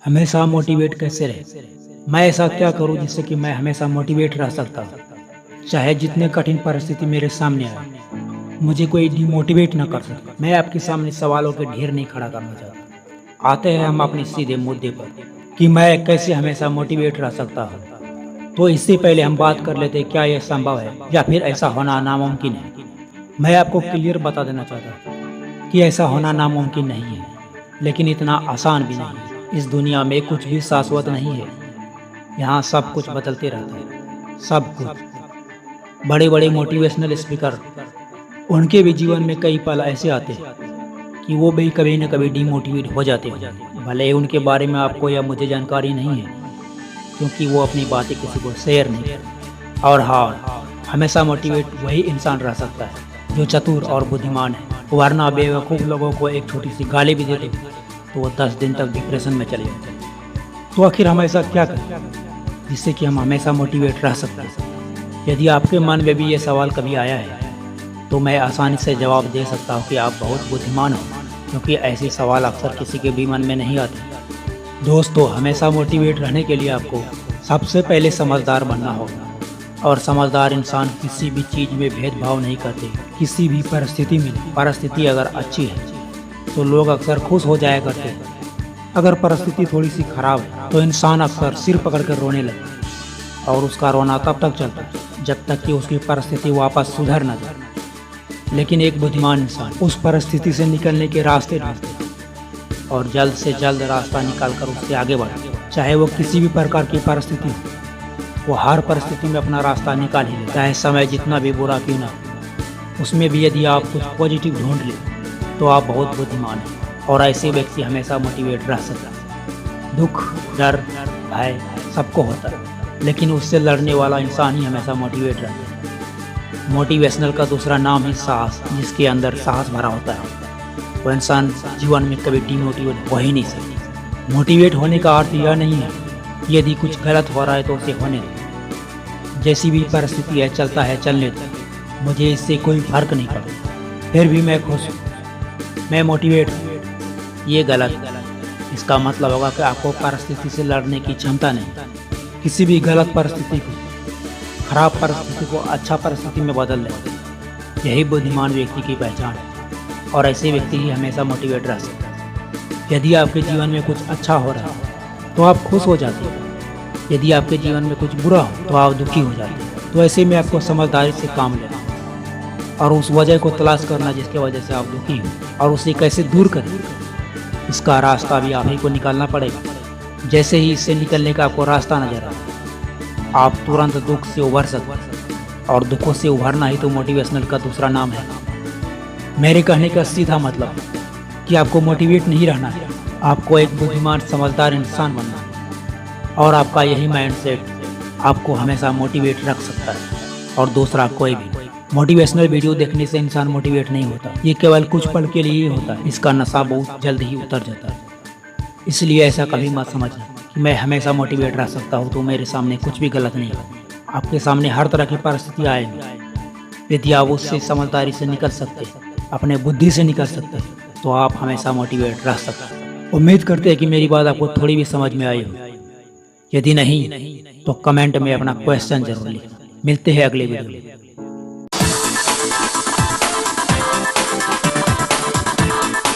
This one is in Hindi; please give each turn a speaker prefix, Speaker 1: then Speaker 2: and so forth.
Speaker 1: हमेशा मोटिवेट कैसे रहे। मैं ऐसा क्या करूं जिससे कि मैं हमेशा मोटिवेट रह सकता हूं, चाहे जितने कठिन परिस्थिति मेरे सामने आए, मुझे कोई डिमोटिवेट ना कर सके। मैं आपके सामने सवालों के ढेर नहीं खड़ा करना चाहता। आते हैं हम अपने सीधे मुद्दे पर कि मैं कैसे हमेशा मोटिवेट रह सकता हूं। तो इससे पहले हम बात कर लेते हैं, क्या यह संभव है या फिर ऐसा होना नामुमकिन है। मैं आपको क्लियर बता देना चाहता हूं कि ऐसा होना नामुमकिन नहीं है, लेकिन इतना आसान भी नहीं है। इस दुनिया में कुछ भी शाश्वत नहीं है। यहाँ सब कुछ बदलते रहता है, सब कुछ। बड़े बड़े मोटिवेशनल स्पीकर, उनके भी जीवन में कई पल ऐसे आते हैं कि वो भी कभी न कभी डिमोटिवेट हो जाते हैं। भले ही उनके बारे में आपको या मुझे जानकारी नहीं है, क्योंकि वो अपनी बातें किसी को शेयर नहीं करते। और हाँ, हमेशा मोटिवेट वही इंसान रह सकता है जो चतुर और बुद्धिमान है, वरना बेवकूफ़ लोगों को एक छोटी सी गाली भी दे दे तो वो 10 दिन तक डिप्रेशन में चले जाते हैं। तो आखिर हम ऐसा क्या करें जिससे कि हम हमेशा मोटिवेट रह सकते हैं। यदि आपके मन में भी ये सवाल कभी आया है तो मैं आसानी से जवाब दे सकता हूँ कि आप बहुत बुद्धिमान हो, क्योंकि ऐसे सवाल अक्सर किसी के भी मन में नहीं आते। दोस्तों, हमेशा मोटिवेट रहने के लिए आपको सबसे पहले समझदार बनना होगा, और समझदार इंसान किसी भी चीज़ में भेदभाव नहीं करते। किसी भी परिस्थिति में, परिस्थिति अगर अच्छी है तो लोग अक्सर खुश हो जाया करते हैं। अगर परिस्थिति थोड़ी सी खराब है तो इंसान अक्सर सिर पकड़ कर रोने लगता है, और उसका रोना तब तक चलता है जब तक कि उसकी परिस्थिति वापस सुधर न जाए। लेकिन एक बुद्धिमान इंसान उस परिस्थिति से निकलने के रास्ते ढूंढते हैं और जल्द से जल्द रास्ता निकाल कर उससे आगे बढ़ते हैं। चाहे वो किसी भी प्रकार की परिस्थिति हो, वो हर परिस्थिति में अपना रास्ता निकाल ही ले। चाहे समय जितना भी बुरा क्यों ना हो, उसमें भी यदि आप कुछ पॉजिटिव ढूंढ ले तो आप बहुत बुद्धिमान हैं, और ऐसे व्यक्ति हमेशा मोटिवेट रह सकता है। दुख, डर, भय सबको होता है, लेकिन उससे लड़ने वाला इंसान ही हमेशा मोटिवेट रहता है। मोटिवेशनल का दूसरा नाम है साहस। जिसके अंदर साहस भरा होता है वो इंसान जीवन में कभी डिमोटिवेट हो ही नहीं सकती। मोटिवेट होने का अर्थ यह नहीं है कि यदि कुछ गलत हो रहा है तो उसे होने दो। जैसी भी परिस्थिति है, चलता है चलने दो, मुझे इससे कोई फर्क नहीं पड़ता, फिर भी मैं खुश हूँ, मैं मोटिवेट हूँ। ये गलत। इसका मतलब होगा कि आपको परिस्थिति से लड़ने की क्षमता नहीं। किसी भी गलत परिस्थिति को, खराब परिस्थिति को अच्छा परिस्थिति में बदल लें। यही बुद्धिमान व्यक्ति की पहचान है, और ऐसे व्यक्ति ही हमेशा मोटिवेट रह सकते हैं। यदि आपके जीवन में कुछ अच्छा हो रहा है तो आप खुश हो जाते हैं। यदि आपके जीवन में कुछ बुरा हो तो आप दुखी हो जाते हैं। तो ऐसे में आपको समझदारी से काम लेना और उस वजह को तलाश करना जिसकी वजह से आप दुखी हो, और उसे कैसे दूर करें, इसका रास्ता भी आप ही को निकालना पड़ेगा। जैसे ही इससे निकलने का आपको रास्ता नजर आए, आप तुरंत दुख से उभर सकते हैं, और दुखों से उभरना ही तो मोटिवेशनल का दूसरा नाम है। मेरे कहने का सीधा मतलब कि आपको मोटिवेट नहीं रहना है, आपको एक बुद्धिमान समझदार इंसान बनना है, और आपका यही माइंडसेट आपको हमेशा मोटिवेट रख सकता है, और दूसरा कोई भी। मोटिवेशनल वीडियो देखने से इंसान मोटिवेट नहीं होता, ये केवल कुछ पल के लिए ही होता है। इसका नशा बहुत जल्द ही उतर जाता है। इसलिए ऐसा कभी मत समझना कि मैं हमेशा मोटिवेट रह सकता हूँ तो मेरे सामने कुछ भी गलत नहीं है। आपके सामने हर तरह की परिस्थिति आएगी, यदि आप उससे समझदारी से निकल सकते हैं, अपने बुद्धि से निकल सकते हैं, तो आप हमेशा मोटिवेट रह सकते हैं। उम्मीद करते हैं कि मेरी बात आपको थोड़ी भी समझ में आई हो। यदि नहीं तो कमेंट में अपना क्वेश्चन जरूर लिखना। मिलते हैं अगले वीडियो में।